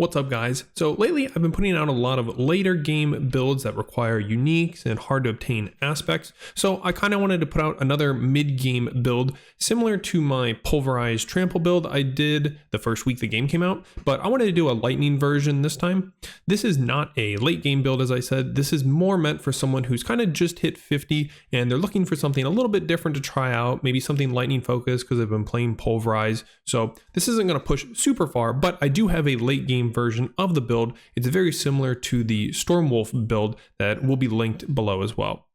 What's up guys? So lately I've been putting out a lot of later game builds that require unique and hard to obtain aspects. So I kind of wanted to put out another mid-game build similar to my pulverized trample build I did the first week the game came out, but I wanted to do a lightning version this time. This is not a late game build, as I said. This is more meant for someone who's kind of just hit 50 and they're looking for something a little bit different to try out, maybe something lightning focused because they've been playing pulverized. So this isn't going to push super far, but I do have a late game version of the build. It's very similar to the Stormwolf build that will be linked below as well.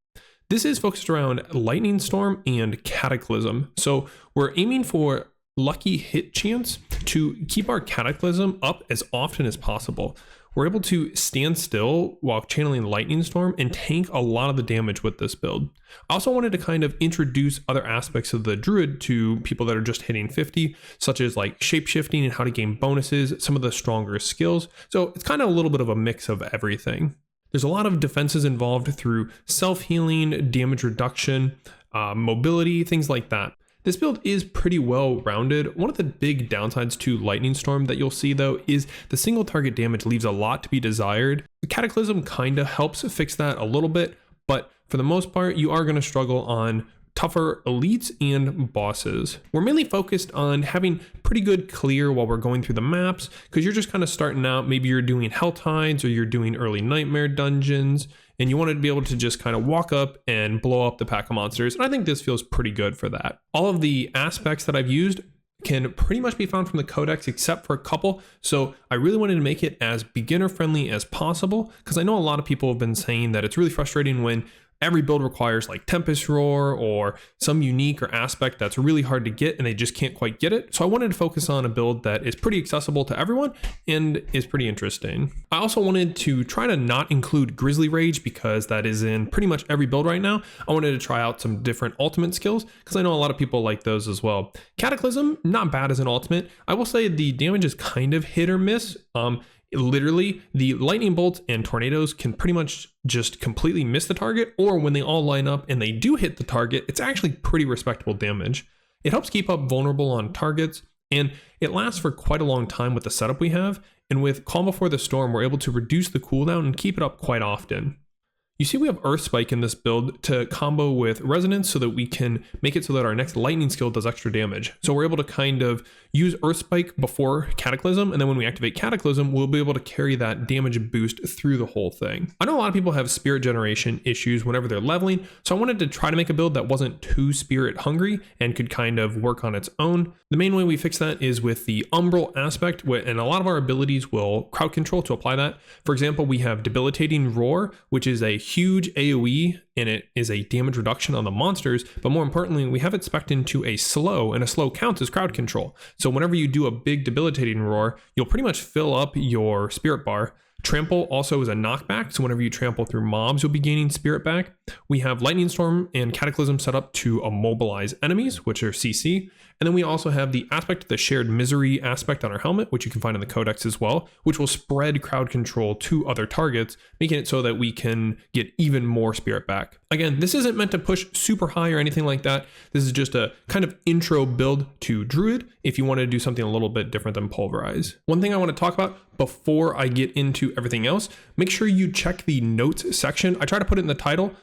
This is focused around Lightning Storm and Cataclysm. So we're aiming for lucky hit chance to keep our Cataclysm up as often as possible. We're able to stand still while channeling Lightning Storm and tank a lot of the damage with this build. I also wanted to kind of introduce other aspects of the Druid to people that are just hitting 50, such as like shapeshifting and how to gain bonuses, some of the stronger skills. So it's kind of a little bit of a mix of everything. There's a lot of defenses involved through self-healing, damage reduction, mobility, things like that. This build is pretty well rounded. One of the big downsides to Lightning Storm that you'll see though is the single target damage leaves a lot to be desired. The Cataclysm kind of helps fix that a little bit, but for the most part, you are going to struggle on tougher elites and bosses. We're mainly focused on having pretty good clear while we're going through the maps, because you're just kind of starting out. Maybe you're doing Hell Tides or you're doing early Nightmare dungeons, and you want to be able to just kind of walk up and blow up the pack of monsters. And I think this feels pretty good for that. All of the aspects that I've used can pretty much be found from the codex except for a couple. So I really wanted to make it as beginner friendly as possible, because I know a lot of people have been saying that it's really frustrating when every build requires like Tempest Roar or some unique or aspect that's really hard to get and they just can't quite get it. So I wanted to focus on a build that is pretty accessible to everyone and is pretty interesting. I also wanted to try to not include Grizzly Rage because that is in pretty much every build right now. I wanted to try out some different ultimate skills because I know a lot of people like those as well. Cataclysm, not bad as an ultimate. I will say the damage is kind of hit or miss. Literally, the lightning bolts and tornadoes can pretty much just completely miss the target, or when they all line up and they do hit the target, it's actually pretty respectable damage. It helps keep up vulnerable on targets, and it lasts for quite a long time with the setup we have, and with Calm Before the Storm, we're able to reduce the cooldown and keep it up quite often. You see we have Earth Spike in this build to combo with Resonance so that we can make it so that our next lightning skill does extra damage. So we're able to kind of use Earth Spike before Cataclysm, and then when we activate Cataclysm, we'll be able to carry that damage boost through the whole thing. I know a lot of people have spirit generation issues whenever they're leveling, so I wanted to try to make a build that wasn't too spirit hungry and could kind of work on its own. The main way we fix that is with the Umbral aspect, and a lot of our abilities will crowd control to apply that. For example, we have Debilitating Roar, which is a huge AoE, and it is a damage reduction on the monsters, but more importantly, we have it spec'd into a slow, and a slow counts as crowd control. So whenever you do a big debilitating roar, you'll pretty much fill up your spirit bar. Trample also is a knockback, so whenever you trample through mobs, you'll be gaining spirit back. We have Lightning Storm and Cataclysm set up to immobilize enemies, which are CC. And then we also have the aspect of the Shared Misery aspect on our helmet, which you can find in the codex as well, which will spread crowd control to other targets, making it so that we can get even more spirit back. Again, this isn't meant to push super high or anything like that. This is just a kind of intro build to Druid if you want to do something a little bit different than Pulverize. One thing I want to talk about before I get into everything else, make sure you check the notes section. I try to put it in the title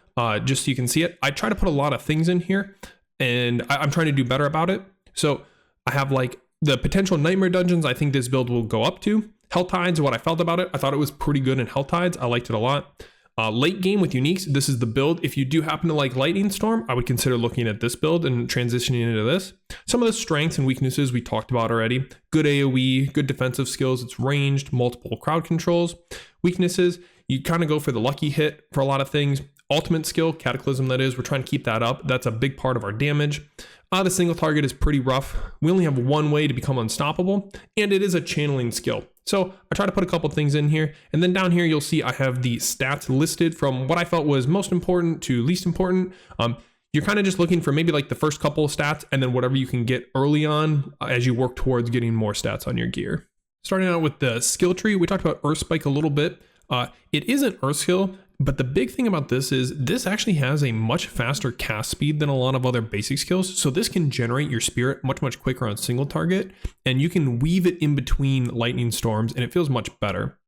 just so you can see it. I try to put a lot of things in here, and I'm trying to do better about it. So I have like the potential nightmare dungeons I think this build will go up to. Hell Tides, what I felt about it, I thought it was pretty good in Hell Tides. I liked it a lot. Late game with uniques, this is the build. If you do happen to like Lightning Storm, I would consider looking at this build and transitioning into this. Some of the strengths and weaknesses we talked about already. Good AoE, good defensive skills, it's ranged, multiple crowd controls. Weaknesses, you kind of go for the lucky hit for a lot of things. Ultimate skill, Cataclysm that is, we're trying to keep that up. That's a big part of our damage. The single target is pretty rough. We only have one way to become unstoppable, and it is a channeling skill. So I try to put a couple things in here, and then down here you'll see I have the stats listed from what I felt was most important to least important. You're kind of just looking for maybe like the first couple of stats, and then whatever you can get early on as you work towards getting more stats on your gear. Starting out with the skill tree, we talked about Earth Spike a little bit. It is an Earth skill, But the big thing about this is this actually has a much faster cast speed than a lot of other basic skills. So this can generate your spirit much quicker on single target, and you can weave it in between lightning storms and it feels much better.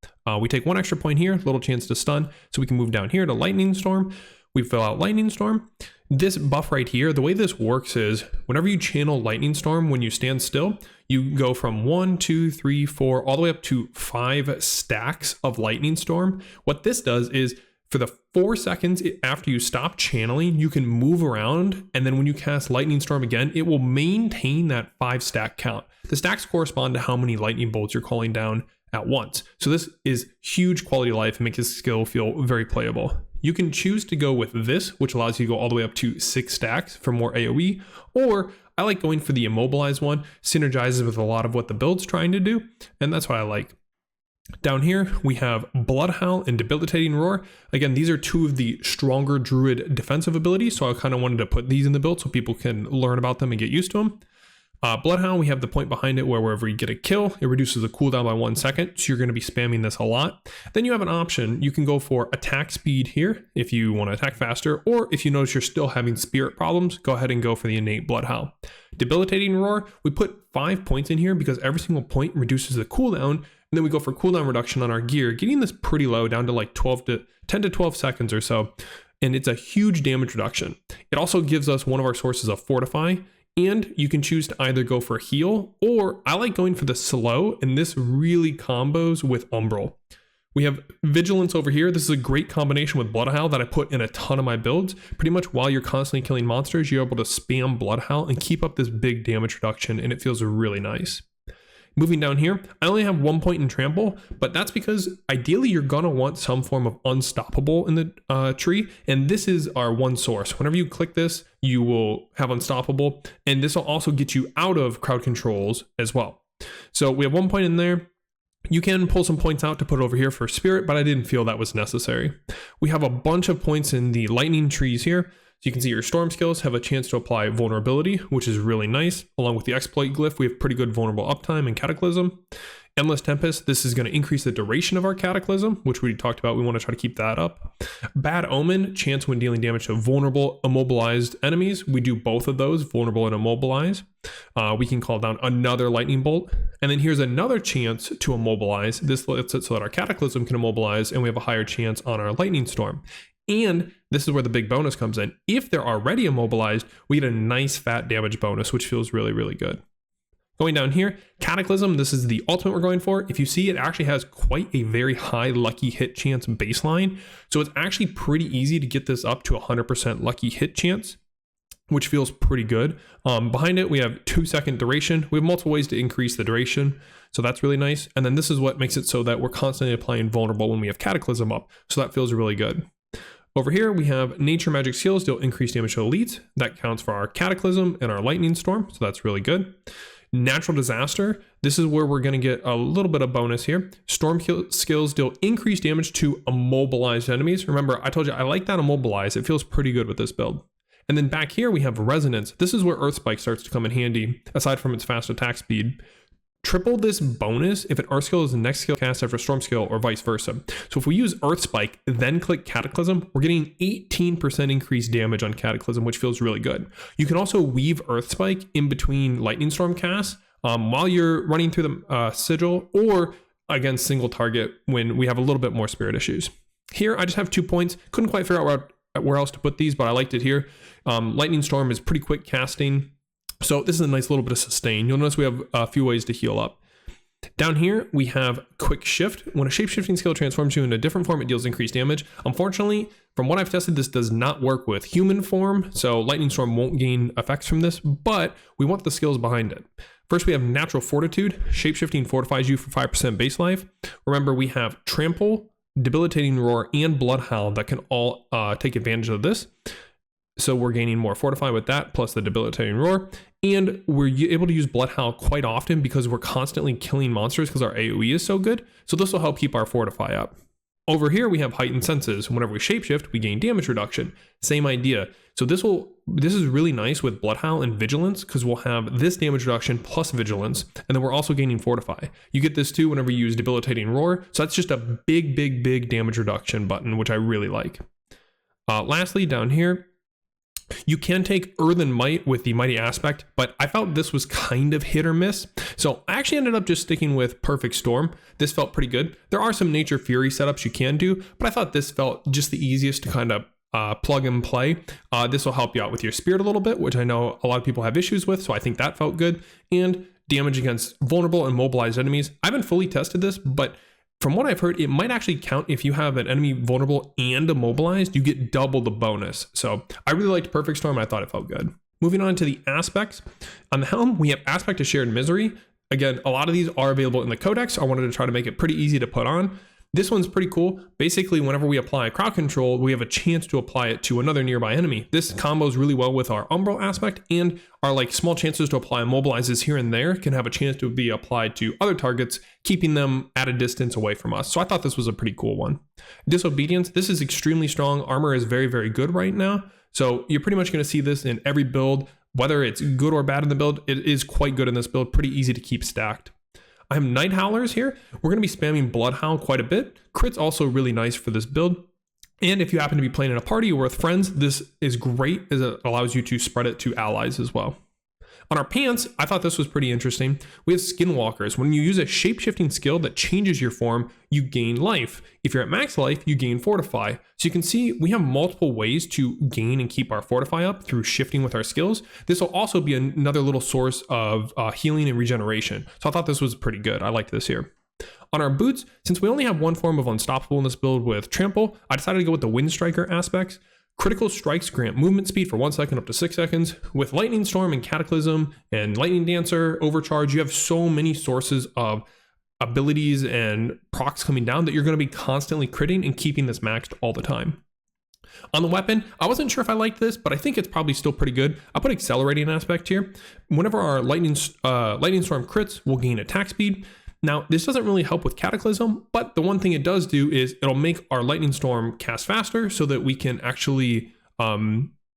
We take 1 extra point here, little chance to stun. So we can move down here to lightning storm. We fill out lightning storm. This buff right here, the way this works is whenever you channel lightning storm, when you stand still, you go from 1, 2, 3, 4, all the way up to 5 stacks of lightning storm. What this does is for the 4 seconds after you stop channeling, you can move around. And then when you cast lightning storm again, it will maintain that 5 stack count. The stacks correspond to how many lightning bolts you're calling down at once. So this is huge quality of life and makes this skill feel very playable. You can choose to go with this, which allows you to go all the way up to 6 stacks for more AoE, or I like going for the immobilized one, synergizes with a lot of what the build's trying to do, and that's what I like. Down here, we have Blood Howl and Debilitating Roar. Again, these are 2 of the stronger Druid defensive abilities, so I kind of wanted to put these in the build so people can learn about them and get used to them. Blood Howl, we have the point behind it where wherever you get a kill, it reduces the cooldown by 1 second, so you're going to be spamming this a lot. Then you have an option. You can go for attack speed here if you want to attack faster, or if you notice you're still having spirit problems, go ahead and go for the innate Blood Howl. Debilitating Roar, we put 5 points in here because every single point reduces the cooldown, and then we go for cooldown reduction on our gear, getting this pretty low, down to like 10 to 12 seconds or so, and it's a huge damage reduction. It also gives us one of our sources of Fortify, and you can choose to either go for heal, or I like going for the slow, and this really combos with Umbral. We have Vigilance over here. This is a great combination with Blood Howl that I put in a ton of my builds. Pretty much while you're constantly killing monsters, you're able to spam Blood Howl and keep up this big damage reduction, and it feels really nice. Moving down here, I only have 1 point in Trample, but that's because ideally you're gonna want some form of Unstoppable in the tree, and this is our one source. Whenever you click this, you will have Unstoppable, and this will also get you out of crowd controls as well. So we have 1 point in there. You can pull some points out to put over here for Spirit, but I didn't feel that was necessary. We have a bunch of points in the lightning trees here. So you can see your storm skills have a chance to apply vulnerability, which is really nice. Along with the exploit glyph, we have pretty good vulnerable uptime and cataclysm. Endless Tempest, this is going to increase the duration of our cataclysm, which we talked about. We want to try to keep that up. Bad Omen, chance when dealing damage to vulnerable, immobilized enemies. We do both of those, vulnerable and immobilize. We can call down another lightning bolt. And then here's another chance to immobilize. This lets it so that our cataclysm can immobilize, and we have a higher chance on our lightning storm. And this is where the big bonus comes in. If they're already immobilized, we get a nice fat damage bonus, which feels really, really good. Going down here, Cataclysm, this is the ultimate we're going for. If you see, it actually has quite a very high lucky hit chance baseline. So it's actually pretty easy to get this up to 100% lucky hit chance, which feels pretty good. Behind it, we have 2 second duration. We have multiple ways to increase the duration, so that's really nice. And then this is what makes it so that we're constantly applying vulnerable when we have Cataclysm up. So that feels really good. Over here, we have Nature Magic Skills deal increased damage to elites. That counts for our Cataclysm and our Lightning Storm, so that's really good. Natural Disaster, this is where we're going to get a little bit of bonus here. Storm skills deal increased damage to immobilized enemies. Remember, I told you I like that immobilize. It feels pretty good with this build. And then back here, we have Resonance. This is where Earth Spike starts to come in handy, aside from its fast attack speed. Triple this bonus if an Earth skill is the next skill cast after a Storm skill or vice versa. So if we use Earth Spike, then click Cataclysm, we're getting 18% increased damage on Cataclysm, which feels really good. You can also weave Earth Spike in between Lightning Storm casts while you're running through the sigil, or against single target when we have a little bit more spirit issues. Here, I just have 2 points. Couldn't quite figure out where else to put these, but I liked it here. Lightning Storm is pretty quick casting. So this is a nice little bit of sustain. You'll notice we have a few ways to heal up. Down here, we have Quick Shift. When a shape-shifting skill transforms you into a different form, it deals increased damage. Unfortunately, from what I've tested, this does not work with human form, so Lightning Storm won't gain effects from this, but we want the skills behind it. First, we have Natural Fortitude. Shape-shifting fortifies you for 5% base life. Remember, we have Trample, Debilitating Roar, and Blood Howl that can all take advantage of this. So we're gaining more Fortify with that, plus the Debilitating Roar. And we're able to use Blood Howl quite often because we're constantly killing monsters because our AoE is so good. So this will help keep our Fortify up. Over here, we have heightened senses. Whenever we shapeshift, we gain damage reduction. Same idea. So this is really nice with Bloodhowl and Vigilance, because we'll have this damage reduction plus Vigilance, and then we're also gaining Fortify. You get this too whenever you use Debilitating Roar, so that's just a big damage reduction button, which I really like. Lastly, down here, you can take Earthen Might with the Mighty Aspect, but I felt this was kind of hit or miss. So I actually ended up just sticking with Perfect Storm. This felt pretty good. There are some Nature Fury setups you can do, but I thought this felt just the easiest to kind of plug and play. This will help you out with your Spirit a little bit, which I know a lot of people have issues with, so I think that felt good. And damage against vulnerable and mobilized enemies. I haven't fully tested this, but from what I've heard, it might actually count if you have an enemy vulnerable and immobilized, you get double the bonus. So I really liked Perfect Storm, and I thought it felt good. Moving on to the aspects. On the helm, we have Aspect of Shared Misery. Again, a lot of these are available in the codex. I wanted to try to make it pretty easy to put on. This one's pretty cool. Basically, whenever we apply crowd control, we have a chance to apply it to another nearby enemy. This combos really well with our Umbral aspect, and our like small chances to apply immobilizes here and there can have a chance to be applied to other targets, keeping them at a distance away from us. So I thought this was a pretty cool one. Disobedience, this is extremely strong. Armor is very good right now. So you're pretty much going to see this in every build, whether it's good or bad in the build. It is quite good in this build, pretty easy to keep stacked. I have Night Howlers here. We're going to be spamming Bloodhowl quite a bit. Crit's also really nice for this build. And if you happen to be playing in a party or with friends, this is great as it allows you to spread it to allies as well. On our pants, I thought this was pretty interesting. We have Skinwalkers. When you use a shape-shifting skill that changes your form, you gain life. If you're at max life, you gain Fortify. So you can see we have multiple ways to gain and keep our Fortify up through shifting with our skills. This will also be another little source of healing and regeneration. So I thought this was pretty good. I liked this here. On our boots, since we only have one form of Unstoppable in this build with Trample, I decided to go with the Wind Striker aspects. Critical strikes grant movement speed for 1 second up to 6 seconds. With Lightning Storm and Cataclysm and Lightning Dancer, Overcharge, you have so many sources of abilities and procs coming down that you're going to be constantly critting and keeping this maxed all the time. On the weapon, I wasn't sure if I liked this, but I think it's probably still pretty good. I put Accelerating aspect here. Whenever our Lightning Storm crits, we'll gain attack speed. Now, this doesn't really help with Cataclysm, but the one thing it does do is it'll make our Lightning Storm cast faster so that we can actually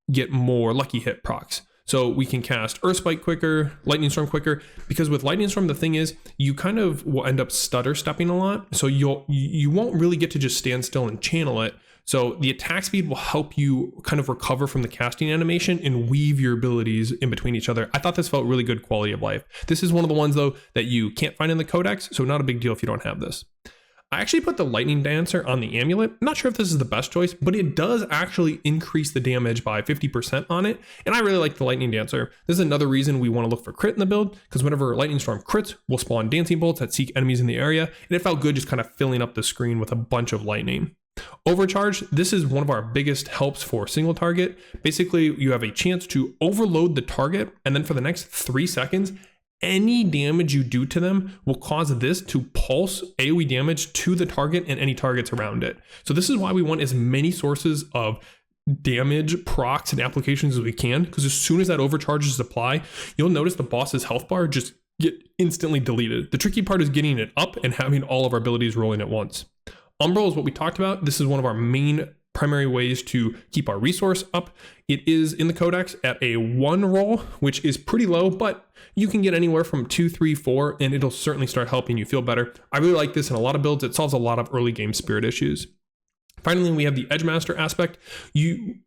get more lucky hit procs. So we can cast Earth Spike quicker, Lightning Storm quicker, because with Lightning Storm, the thing is you kind of will end up stutter stepping a lot. So you won't really get to just stand still and channel it. So the attack speed will help you kind of recover from the casting animation and weave your abilities in between each other. I thought this felt really good quality of life. This is one of the ones though that you can't find in the codex, so not a big deal if you don't have this. I actually put the Lightning Dancer on the amulet. I'm not sure if this is the best choice, but it does actually increase the damage by 50% on it. And I really like the Lightning Dancer. This is another reason we want to look for crit in the build, because whenever Lightning Storm crits, we'll spawn dancing bolts that seek enemies in the area. And it felt good just kind of filling up the screen with a bunch of lightning. Overcharge, this is one of our biggest helps for single target. Basically, you have a chance to overload the target, and then for the next 3 seconds, any damage you do to them will cause this to pulse AoE damage to the target and any targets around it. So this is why we want as many sources of damage, procs, and applications as we can, because as soon as that overcharge is applied, you'll notice the boss's health bar just get instantly deleted. The tricky part is getting it up and having all of our abilities rolling at once. Umbral is what we talked about. This is one of our main primary ways to keep our resource up. It is in the codex at a 1 roll, which is pretty low, but you can get anywhere from 2, 3, 4, and it'll certainly start helping you feel better. I really like this in a lot of builds. It solves a lot of early game spirit issues. Finally, we have the Edgemaster aspect.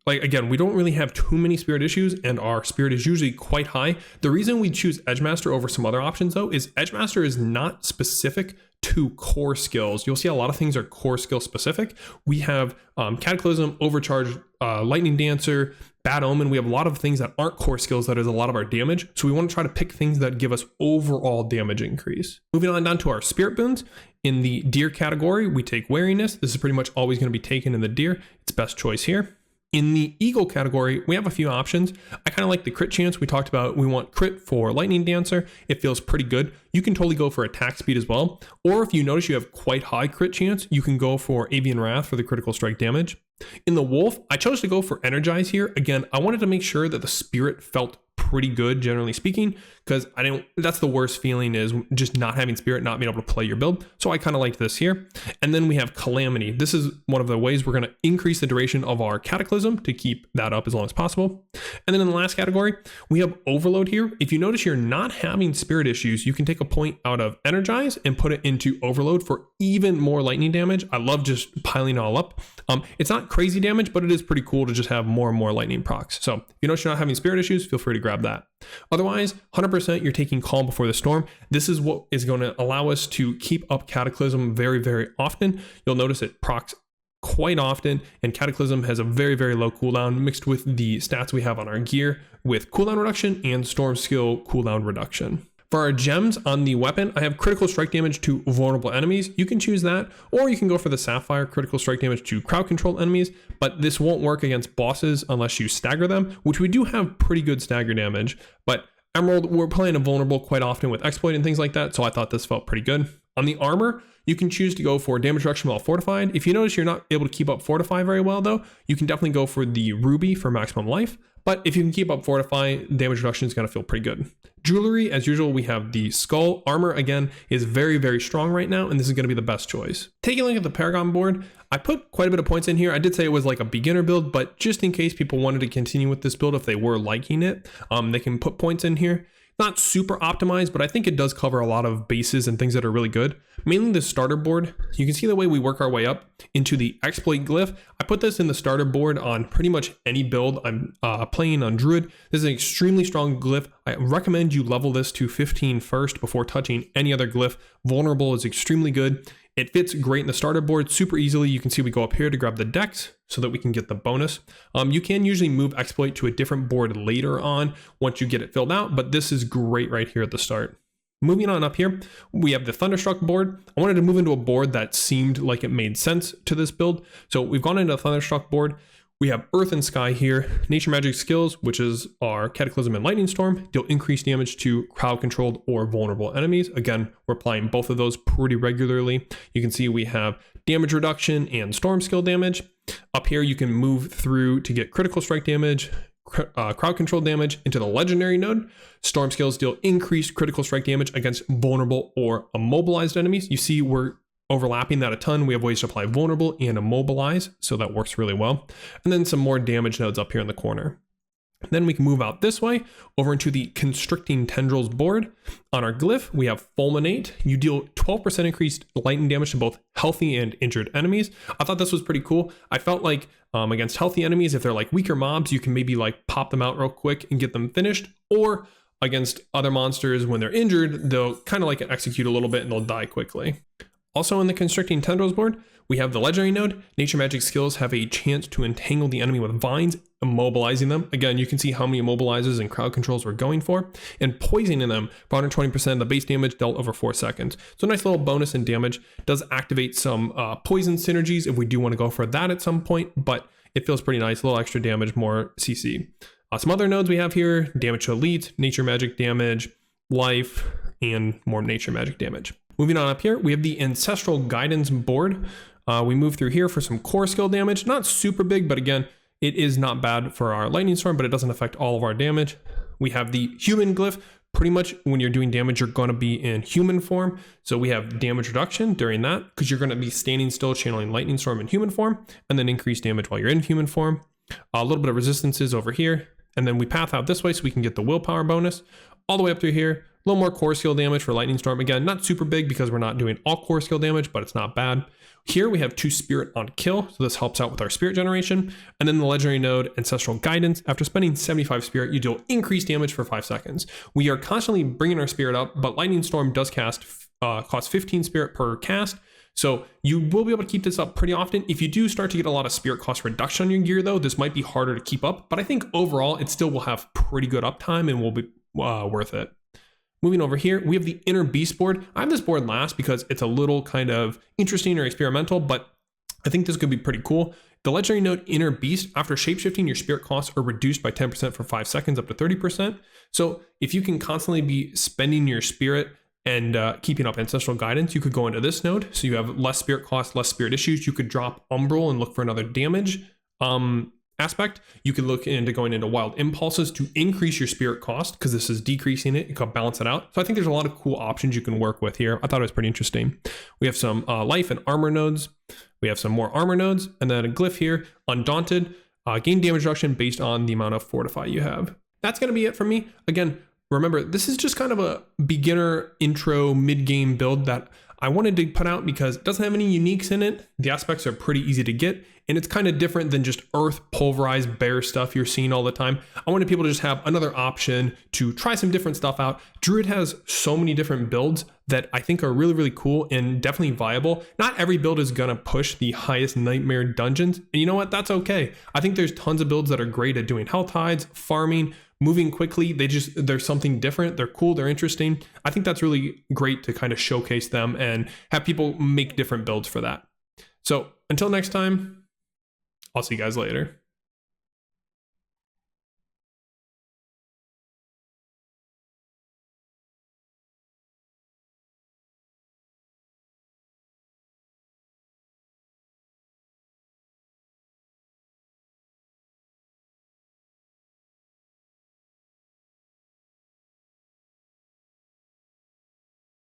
Again, we don't really have too many spirit issues, and our spirit is usually quite high. The reason we choose Edgemaster over some other options, though, is Edgemaster is not specific to core skills. You'll see a lot of things are core skill specific. We have Cataclysm, Overcharge, Lightning Dancer, Bad Omen. We have a lot of things that aren't core skills that is a lot of our damage. So we want to try to pick things that give us overall damage increase. Moving on down to our Spirit Boons. In the Deer category, we take Wariness. This is pretty much always going to be taken in the Deer. It's best choice here. In the Eagle category, we have a few options. I kind of like the crit chance. We talked about we want crit for Lightning Dancer. It feels pretty good. You can totally go for attack speed as well. Or if you notice you have quite high crit chance, you can go for Avian Wrath for the critical strike damage. In the Wolf, I chose to go for Energize here. Again, I wanted to make sure that the spirit felt pretty good, generally speaking, because that's the worst feeling, is just not having spirit, not being able to play your build. So I kind of liked this here. And then we have Calamity. This is one of the ways we're going to increase the duration of our Cataclysm to keep that up as long as possible. And then in the last category, we have Overload here. If you notice you're not having spirit issues, you can take a point out of Energize and put it into Overload for even more lightning damage. I love just piling it all up. It's not crazy damage, but it is pretty cool to just have more and more lightning procs. So if you notice you're not having spirit issues, feel free to grab that. Otherwise, 100% you're taking Calm Before the Storm. This is what is going to allow us to keep up Cataclysm very, very often. You'll notice it procs quite often, and Cataclysm has a very, very low cooldown mixed with the stats we have on our gear with cooldown reduction and Storm Skill cooldown reduction. For our gems on the weapon, I have critical strike damage to vulnerable enemies. You can choose that, or you can go for the Sapphire, critical strike damage to crowd control enemies, but this won't work against bosses unless you stagger them, which we do have pretty good stagger damage. But Emerald, we're playing a vulnerable quite often with exploit and things like that, so I thought this felt pretty good. On the armor, you can choose to go for damage reduction while fortified. If you notice you're not able to keep up fortify very well though, you can definitely go for the Ruby for maximum life. But if you can keep up fortify, damage reduction is going to feel pretty good. Jewelry, as usual, we have the skull. Armor, again, is very, very strong right now, and this is going to be the best choice. Taking a look at the Paragon board, I put quite a bit of points in here. I did say it was like a beginner build, but just in case people wanted to continue with this build, if they were liking it, they can put points in here. Not super optimized, but I think it does cover a lot of bases and things that are really good. Mainly the starter board. You can see the way we work our way up into the exploit glyph. I put this in the starter board on pretty much any build I'm playing on Druid. This is an extremely strong glyph. I recommend you level this to 15 first before touching any other glyph. Vulnerable is extremely good. It fits great in the starter board super easily. You can see we go up here to grab the dex so that we can get the bonus. You can usually move exploit to a different board later on once you get it filled out, but this is great right here at the start. Moving on up here, we have the Thunderstruck board. I wanted to move into a board that seemed like it made sense to this build. So we've gone into a Thunderstruck board. We have Earth and Sky here. Nature Magic skills, which is our Cataclysm and Lightning Storm, deal increased damage to crowd controlled or vulnerable enemies. Again, we're applying both of those pretty regularly. You can see we have damage reduction and storm skill damage. Up here, you can move through to get critical strike damage, crowd control damage into the legendary node. Storm skills deal increased critical strike damage against vulnerable or immobilized enemies. You see we're overlapping that a ton. We have ways to apply vulnerable and immobilize, so that works really well. And then some more damage nodes up here in the corner. Then we can move out this way over into the Constricting Tendrils board. On our glyph, we have Fulminate. You deal 12% increased lightning damage to both healthy and injured enemies. I thought this was pretty cool. I felt like against healthy enemies, if they're like weaker mobs, you can maybe like pop them out real quick and get them finished, or against other monsters when they're injured, they'll kind of like execute a little bit and they'll die quickly. Also in the Constricting Tendrils board, we have the legendary node. Nature Magic skills have a chance to entangle the enemy with vines, immobilizing them. Again, you can see how many immobilizers and crowd controls we're going for, and poisoning them for 120% of the base damage dealt over 4 seconds. So a nice little bonus in damage. Does activate some poison synergies if we do want to go for that at some point, but it feels pretty nice. A little extra damage, more CC. Some other nodes we have here: damage to elite, nature magic damage, life, and more nature magic damage. Moving on up here, we have the Ancestral Guidance board. We move through here for some core skill damage. Not super big, but again, it is not bad for our Lightning Storm, but it doesn't affect all of our damage. We have the Human glyph. Pretty much when you're doing damage, you're going to be in human form. So we have damage reduction during that, because you're going to be standing still, channeling Lightning Storm in human form, and then increase damage while you're in human form. A little bit of resistances over here. And then we path out this way so we can get the willpower bonus. All the way up through here, a little more core skill damage for Lightning Storm. Again, not super big because we're not doing all core skill damage, but it's not bad. Here we have 2 spirit on kill, so this helps out with our spirit generation. And then the legendary node, Ancestral Guidance. After spending 75 spirit, you deal increased damage for 5 seconds. We are constantly bringing our spirit up, but Lightning Storm does cost 15 spirit per cast. So you will be able to keep this up pretty often. If you do start to get a lot of spirit cost reduction on your gear though, this might be harder to keep up, but I think overall it still will have pretty good uptime and will be worth it. Moving over here, we have the Inner Beast board. I have this board last because it's a little kind of interesting or experimental, but I think this could be pretty cool. The legendary node Inner Beast, after shapeshifting, your spirit costs are reduced by 10% for 5 seconds up to 30%. So if you can constantly be spending your spirit and keeping up Ancestral Guidance, you could go into this node. So you have less spirit cost, less spirit issues. You could drop Umbral and look for another damage aspect. You could look into going into wild impulses to increase your spirit cost, because this is decreasing it. You can balance it out. So I think there's a lot of cool options you can work with here. I thought it was pretty interesting. We have some life and armor nodes. We have some more armor nodes, and then a glyph here, Undaunted, gain damage reduction based on the amount of fortify you have. That's going to be it for me. Again, remember, this is just kind of a beginner intro mid-game build that I wanted to put out because it doesn't have any uniques in it. The aspects are pretty easy to get, and it's kind of different than just earth pulverized bear stuff you're seeing all the time. I wanted people to just have another option to try some different stuff out. Druid has so many different builds that I think are really, really cool and definitely viable. Not every build is gonna push the highest nightmare dungeons, and you know what? That's okay. I think there's tons of builds that are great at doing health hides, farming, moving quickly. There's something different. They're cool. They're interesting. I think that's really great to kind of showcase them and have people make different builds for that. So until next time, I'll see you guys later.